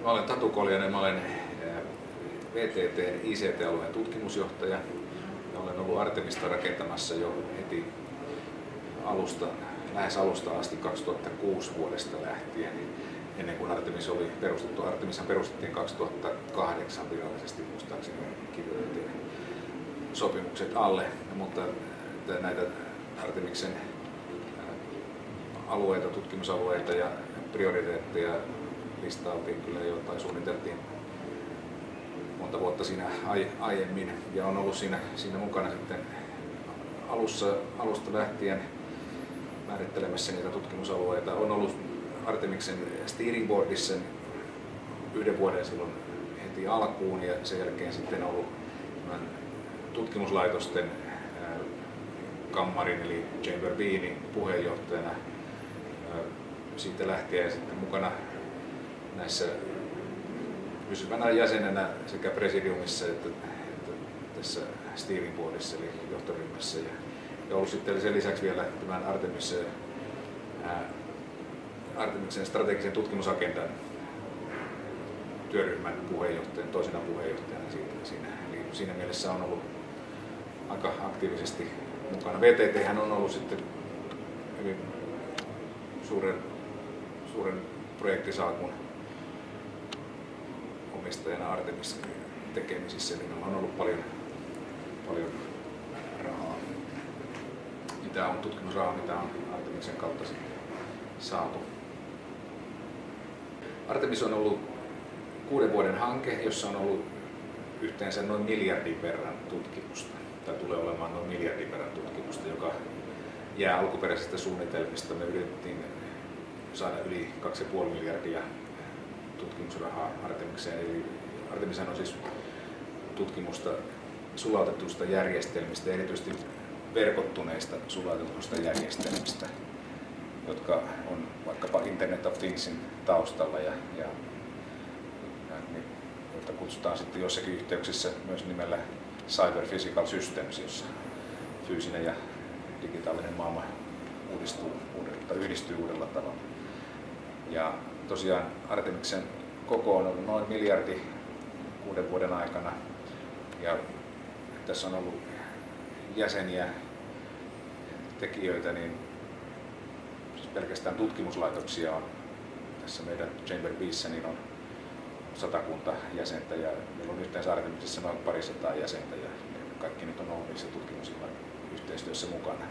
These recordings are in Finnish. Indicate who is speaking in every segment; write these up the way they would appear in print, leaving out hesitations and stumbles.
Speaker 1: Mä olen Tatu Koljanen, mä olen VTT:n ICT-alueen tutkimusjohtaja ja olen ollut Artemista rakentamassa jo heti lähes alusta asti 2006 vuodesta lähtien, ennen kuin Artemis oli perustettu. Artemishan perustettiin 2008 virallisesti, muistaakseni kirjoitettiin sopimukset alle, mutta näitä Artemiksen alueita, tutkimusalueita ja prioriteetteja listailtiin kyllä jo tai suunniteltiin monta vuotta siinä aiemmin ja on ollut siinä mukana sitten alusta lähtien määrittelemässä niitä tutkimusalueita. On ollut Artemiksen steering boardissa yhden vuoden silloin heti alkuun ja sen jälkeen sitten ollut tutkimuslaitosten kammarin eli Chamber B:n puheenjohtajana siitä lähtien sitten mukana näissä pysyvänä jäsenenä sekä presidiumissa että tässä steering boardissa eli johtoryhmässä ja ollut sitten sen lisäksi vielä tämän Artemiksen strategisen tutkimusagendan työryhmän puheenjohtajan, toisena puheenjohtajana siinä mielessä on ollut aika aktiivisesti mukana. VTT:hän on ollut sitten hyvin suuren projektisalkun omistajana Artemis tekemisissä, eli meillä on ollut paljon rahaa. Mitä on tutkimusrahaa, mitä on Artemiksen kautta sitten saatu. Artemis on ollut 6 vuoden hanke, jossa on ollut yhteensä noin miljardin verran tutkimusta, tai tulee olemaan noin miljardin verran tutkimusta, joka jää alkuperäisestä suunnitelmista. Me yritettiin saada yli 2,5 miljardia tutkimusrahaa Artemikseen. Eli Artemishan on siis tutkimusta sulautetusta järjestelmistä, erityisesti verkottuneista sulautetusta järjestelmistä, jotka on vaikkapa Internet of Thingsin taustalla ja joita kutsutaan sitten jossakin yhteyksissä myös nimellä Cyber Physical Systems, jossa fyysinen ja digitaalinen maailma yhdistyy uudella tavalla. Ja tosiaan Artemiksen koko on ollut noin miljardi 6 vuoden aikana. Ja tässä on ollut jäseniä, tekijöitä, niin siis pelkästään tutkimuslaitoksia on tässä meidän Chamber B:ssä niin on 100 jäsentä ja meillä on yhteensä Artemiksessa noin 200 jäsentä ja kaikki nyt on ollut niissä tutkimusyhteistyössä mukana.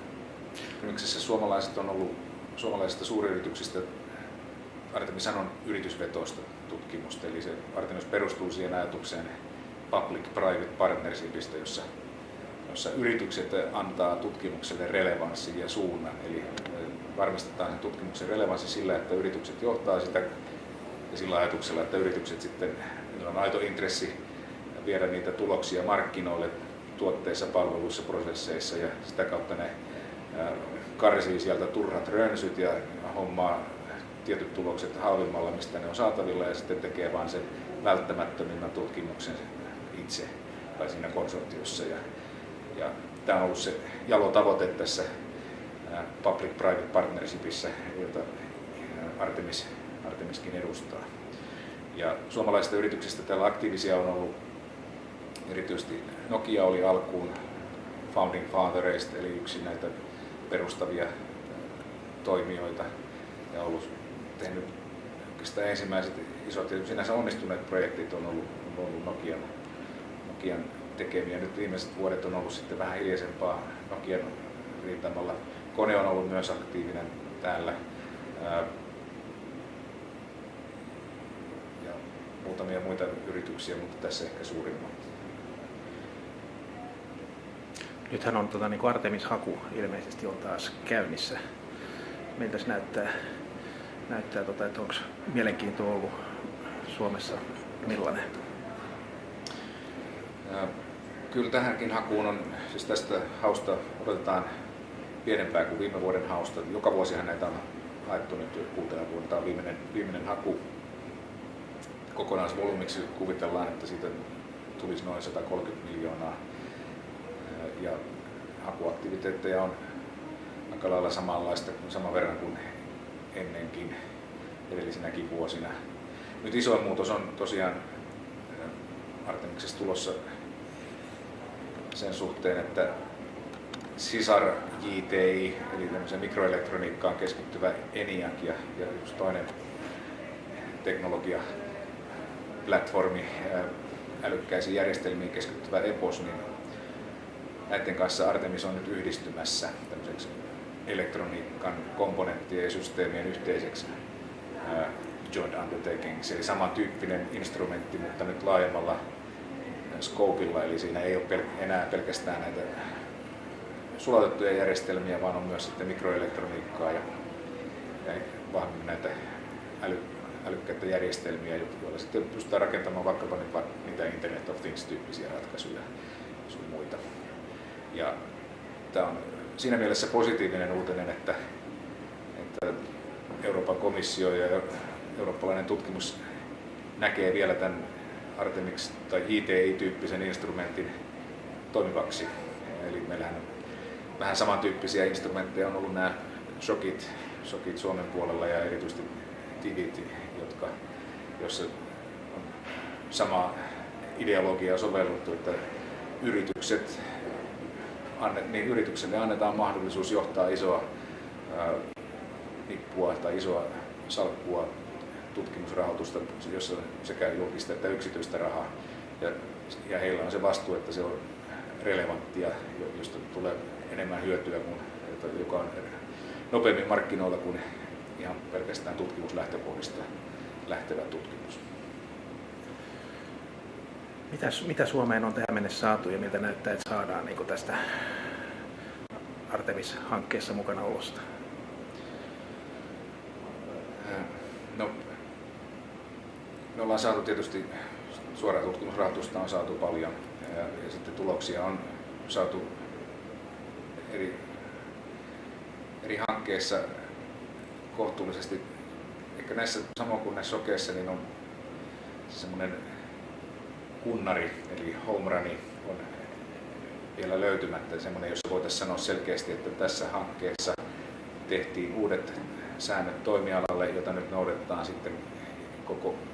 Speaker 1: Artemiksessa suomalaiset on ollut suomalaisista suuryrityksistä. Artemishan on yritysvetoista tutkimusta, eli se Artemis perustuu siihen ajatukseen public-private partnershipista, jossa yritykset antaa tutkimukselle relevanssin ja suunnan. Eli varmistetaan sen tutkimuksen relevanssi sillä, että yritykset johtaa sitä ja sillä ajatuksella, että yritykset sitten, niillä on aito intressi viedä niitä tuloksia markkinoille tuotteissa, palveluissa, prosesseissa ja sitä kautta ne karsii sieltä turhat rönsyt ja hommaa tietyt tulokset halvimmalla, mistä ne on saatavilla ja sitten tekee vain sen välttämättömimmän tutkimuksen itse tai siinä konsortiossa. Ja tämä on ollut se jalo tavoite tässä public-private partnershipissa, jota Artemiskin edustaa. Ja suomalaisista yrityksistä täällä aktiivisia on ollut erityisesti Nokia oli alkuun founding fathereista, eli yksi näitä perustavia toimijoita ja ollut tehnyt oikeastaan ensimmäiset isot ja sinänsä onnistuneet projektit on ollut Nokian tekemiä. Nyt viimeiset vuodet on ollut sitten vähän hiljaisempaa Nokian rintamalla. Kone on ollut myös aktiivinen täällä. Ja muutamia muita yrityksiä, mutta tässä ehkä suurimmat.
Speaker 2: Nythän on niin kuin Artemis-haku ilmeisesti on taas käynnissä. Miltä se näyttää, että onko mielenkiintoa ollut Suomessa millainen?
Speaker 1: Kyllä tähänkin hakuun on, siis tästä hausta odotetaan pienempää kuin viime vuoden hausta. Joka vuosihan näitä on haettu nyt 6 vuotta. Tämä on viimeinen haku. Kokonaisvolyymiksi kuvitellaan, että siitä tulisi noin 130 miljoonaa. Ja hakuaktiviteetteja on aika lailla saman verran kuin ennenkin edellisinäkin vuosina. Nyt isoin muutos on tosiaan Artemiksessa tulossa sen suhteen, että sisar JTI, eli tämmöiseen mikroelektroniikkaan keskittyvä ENIAC ja yksi toinen teknologiaplatformi, älykkäisiin järjestelmiin keskittyvä EPOS, niin näiden kanssa Artemis on nyt yhdistymässä tämmöiseksi elektroniikan komponenttien ja systeemien yhteiseksi joint undertakingiksi, eli samantyyppinen instrumentti, mutta nyt laajemmalla scopeilla, eli siinä ei ole enää pelkästään näitä sulatettuja järjestelmiä, vaan on myös sitten mikroelektroniikkaa ja vahvemmin näitä älykkäitä järjestelmiä, joilla sitten pystytään rakentamaan vaikkapa niitä Internet of Things-tyyppisiä ratkaisuja ja sun muita. Ja tämä on siinä mielessä positiivinen uutinen, että Euroopan komissio ja eurooppalainen tutkimus näkee vielä tämän Artemix- tai JTI-tyyppisen instrumentin toimivaksi. Eli meillähän on vähän samantyyppisiä instrumentteja on ollut nämä shokit Suomen puolella ja erityisesti TIVit, jossa on sama ideologia sovelluttu, että yritykselle annetaan mahdollisuus johtaa isoa nippua tai isoa salkkua tutkimusrahoitusta, jossa on sekä julkista että yksityistä rahaa. Ja heillä on se vastuu, että se on relevanttia, josta tulee enemmän hyötyä, joka on nopeammin markkinoilla kuin ihan pelkästään tutkimuslähtökohdista lähtevä tutkimus.
Speaker 2: Mitä Suomeen on tähän mennessä saatu ja miltä näyttää, että saadaan niin tästä Artemis-hankkeessa mukana olosta?
Speaker 1: No, me ollaan saatu tietysti suoraa tutkimusrahoitusta on saatu paljon ja sitten tuloksia on saatu eri hankkeissa kohtuullisesti. Ehkä näissä samoin kuin näissä sokeissa niin on semmoinen kunnari eli home runi on vielä löytymättä, semmoinen, jossa voitaisiin sanoa selkeästi, että tässä hankkeessa tehtiin uudet säännöt toimialalle, jota nyt noudatetaan sitten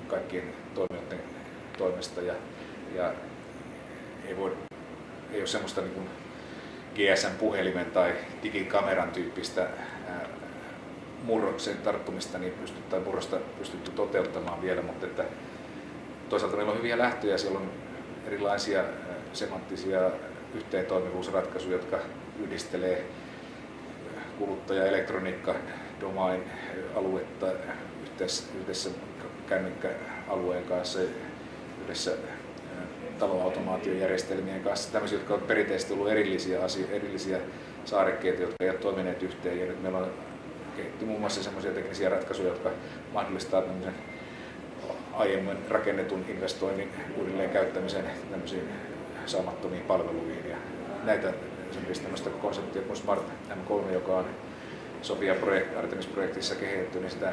Speaker 1: kaikkien toimijoiden toimesta ja ei ole semmoista niin kuin GSM-puhelimen tai digikameran tyyppistä murroksen tarttumista tai murrosta pystytty toteuttamaan vielä, mutta että toisaalta meillä on hyviä lähtöjä, siellä on erilaisia semanttisia yhteentoimivuusratkaisuja, jotka yhdistelee kuluttaja- ja elektroniikka-domain-aluetta yhdessä kännykkäalueen kanssa, yhdessä taloautomaatiojärjestelmien kanssa, tämmöisiä, jotka on perinteisesti ollut erillisiä saarekkeita, jotka eivät ole toimineet yhteen. Ja nyt meillä on kehitty muun muassa sellaisia teknisiä ratkaisuja, jotka mahdollistavat aiemmin rakennetun investoinnin uudelleen käyttämisen tämmöisiin saamattomiin palveluihin. Ja näitä esimerkiksi tämmöistä konseptia kuin Smart M3, joka on Sofia Artemis-projektissa kehitetty, niin sitä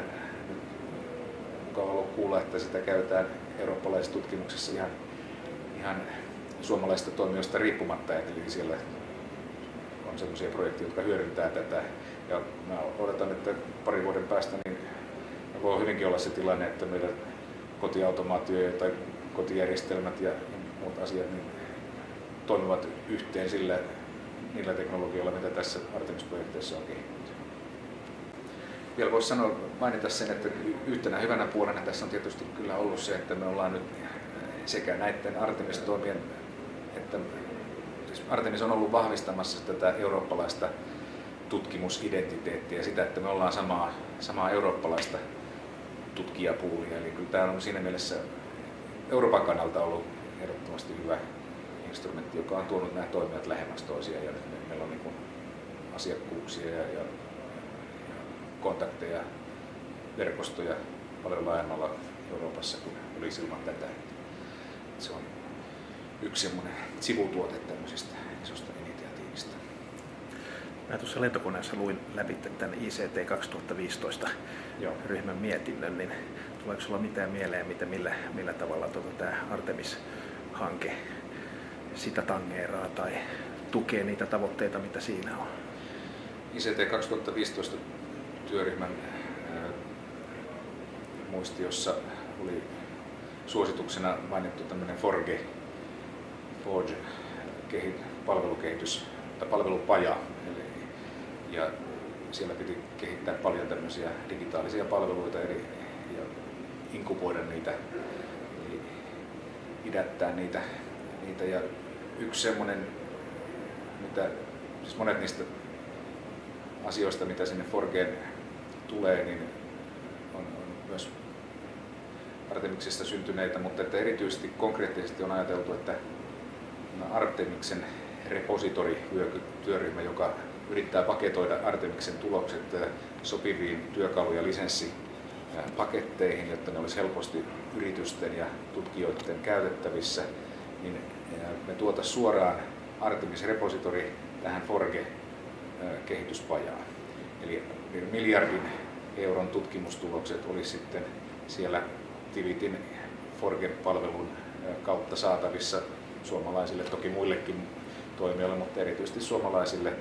Speaker 1: mukava ollut kuulla, että sitä käytetään eurooppalaisessa tutkimuksessa ihan suomalaisista toimijoista riippumatta, eli siellä on sellaisia projekteja, jotka hyödyntää tätä. Ja mä odotan, että parin vuoden päästä niin voi hyvinkin olla se tilanne, että meidän kotiautomaatio tai kotijärjestelmät ja muut asiat niin toimivat yhteen niillä teknologioilla, mitä tässä Artemis-projekteissa on kehitetty. Vielä voisi mainita sen, että yhtenä hyvänä puolena tässä on tietysti kyllä ollut se, että me ollaan nyt sekä näiden Artemis-toimien, että siis Artemis on ollut vahvistamassa tätä eurooppalaista tutkimusidentiteettiä ja sitä, että me ollaan samaa eurooppalaista tutkijapuulia. Eli kyllä tämä on siinä mielessä Euroopan kannalta ollut ehdottomasti hyvä instrumentti, joka on tuonut nämä toimijat lähemmäs toisiaan. Ja nyt meillä on niin kuin asiakkuuksia ja kontakteja, verkostoja paljon laajemmalla Euroopassa kuin olisi ilman tätä. Se on yksi semmoinen sivutuote tämmöisestä isosta initiatiivista.
Speaker 2: Mä tuossa lentokoneessa luin läpi tämän ICT 2015 ryhmän mietinnön, niin tuleeko sulla mitään mieleen, millä tavalla tämä Artemis-hanke sitä tangeeraa tai tukee niitä tavoitteita, mitä siinä on?
Speaker 1: ICT 2015 työryhmän muistiossa oli suosituksena mainittu tämmöinen Forge palvelukehitys tai palvelupaja. Ja siellä piti kehittää paljon tämmöisiä digitaalisia palveluita ja inkuboida niitä, eli idättää niitä. Ja yksi semmoinen, siis monet niistä asioista, mitä sinne Forgeen tulee, niin on myös Artemiksesta syntyneitä, mutta että erityisesti konkreettisesti on ajateltu, että Artemiksen repositorityöryhmä, joka yrittää paketoida Artemiksen tulokset sopiviin työkalu- ja lisenssipaketteihin, jotta ne olisi helposti yritysten ja tutkijoiden käytettävissä, niin me tuotaisiin suoraan Artemis Repository tähän Forge-kehityspajaan. Eli miljardin euron tutkimustulokset olisi sitten siellä Tivitin Forge-palvelun kautta saatavissa suomalaisille, toki muillekin toimijoille, mutta erityisesti suomalaisille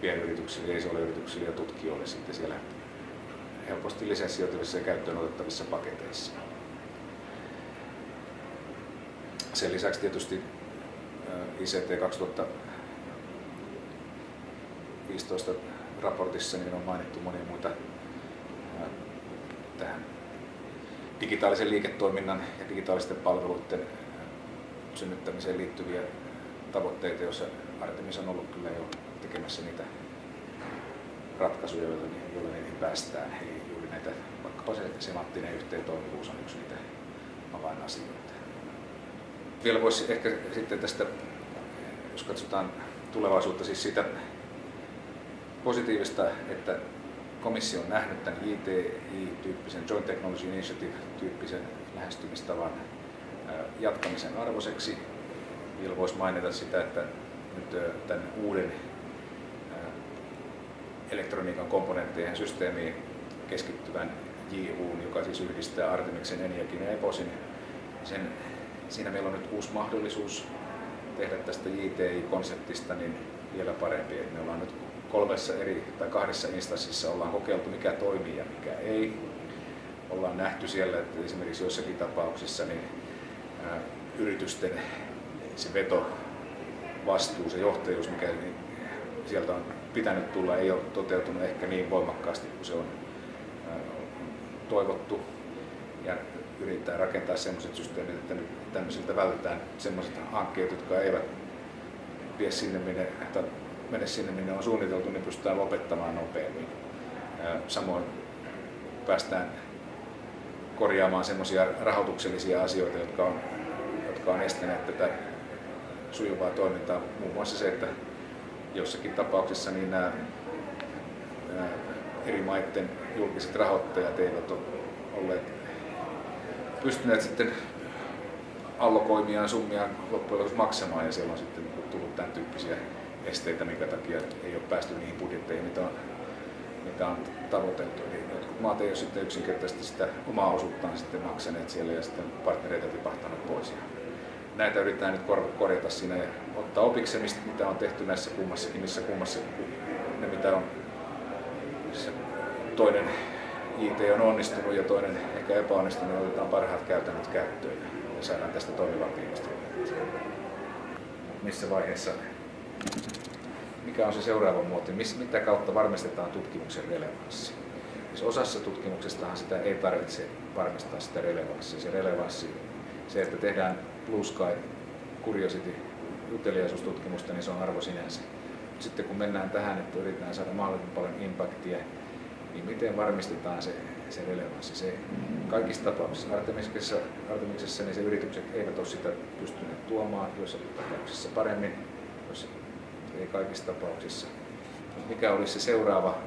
Speaker 1: pienyrityksille, isoille yrityksille ja tutkijoille sitten siellä helposti lisenssioitavissa ja käyttöön otettavissa paketeissa. Sen lisäksi tietysti ICT 2015 raportissa niin on mainittu monia muita tähän digitaalisen liiketoiminnan ja digitaalisten palveluiden synnyttämiseen liittyviä tavoitteita, joissa Artemis on ollut kyllä jo tekemässä niitä ratkaisuja, joilla niihin päästään. Eli juuri näitä, vaikkapa se semanttinen yhteentoimivuus on yksi niitä avainasioita. Vielä voisi ehkä sitten tästä, jos katsotaan tulevaisuutta, siis siitä positiivista, että komissio on nähnyt tämän JTI-tyyppisen Joint Technology Initiative-tyyppisen lähestymistavan jatkamisen arvoiseksi. Vielä voisi mainita sitä, että nyt tämän uuden elektroniikan komponenttien systeemiin keskittyvän JU:n, joka siis yhdistää Artemiksen, ENIACin ja EPOSin, siinä meillä on nyt uusi mahdollisuus tehdä tästä JTI-konseptista niin vielä parempi. Me ollaan nyt 2 instanssissa ollaan kokeiltu, mikä toimii ja mikä ei. Ollaan nähty siellä, että esimerkiksi joissakin tapauksissa niin yritysten se vetovastuu, se johtajuus, mikä sieltä on pitänyt tulla, ei ole toteutunut ehkä niin voimakkaasti kuin se on toivottu. Ja yrittää rakentaa sellaiset systeemit, että nyt tämmöisiltä vältetään sellaiset hankkeet, jotka eivät mene sinne, minne on suunniteltu, niin pystytään lopettamaan nopeammin. Samoin päästään korjaamaan semmoisia rahoituksellisia asioita, jotka on estäneet tätä sujuvaa toimintaa. Muun muassa se, että jossakin tapauksissa niin nämä eri maiden julkiset rahoittajat eivät ole olleet pystyneet sitten allokoimiaan summia loppujen lopuksi maksamaan, ja siellä on sitten tullut tämän tyyppisiä esteitä, minkä takia ei ole päästy niihin budjetteihin, mitä on tavoiteltu. Eli jotkut maat ei ole sitten yksinkertaisesti sitä omaa osuuttaan sitten maksaneet siellä ja sitten partnereita tipahtanut pois. Näitä yritetään nyt korjata siinä ja ottaa opiksi, mitä on tehty näissä kummassakin, missä ne mitä on toinen IT on onnistunut ja toinen ehkä epäonnistunut, niin otetaan parhaat käytännöt käyttöön ja saadaan tästä toimivampi investointi. Missä vaiheessa, mikä on se seuraava muoto, mitä kautta varmistetaan tutkimuksen relevanssi? Siis osassa tutkimuksestahan sitä ei tarvitse varmistaa sitä relevanssia. Se, että tehdään Blue Sky, Curiosity, uteliaisuustutkimusta, niin se on arvo sinänsä. Sitten kun mennään tähän, että yritetään saada mahdollisimman paljon impaktia, niin miten varmistetaan se relevanssi? Se kaikissa tapauksissa Artemiksessa niin se yritykset eivät ole sitä pystyneet tuomaan, joissakin tapauksissa paremmin, joissa ei kaikissa tapauksissa. Mikä olisi se seuraava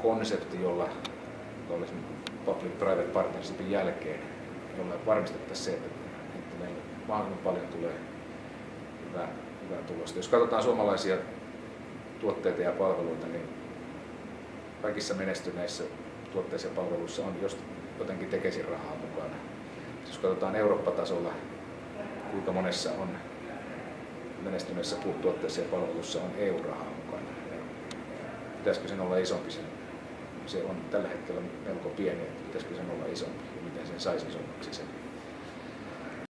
Speaker 1: konsepti, jolla olisi public-private partnershipin jälkeen, jolla varmistettaisiin se, että meillä mahdollisimman paljon tulee hyvää tulosta. Jos katsotaan suomalaisia tuotteita ja palveluita, niin kaikissa menestyneissä tuotteissa ja palveluissa on jotenkin Tekesin rahaa mukana. Jos katsotaan Eurooppa-tasolla, kuinka monessa on menestyneissä tuotteissa ja palveluissa on EU-rahaa mukana. Pitäisikö sen olla isompi? Se on tällä hetkellä melko pieni, että pitäisikö sen olla isompi ja miten sen saisi isommaksi sen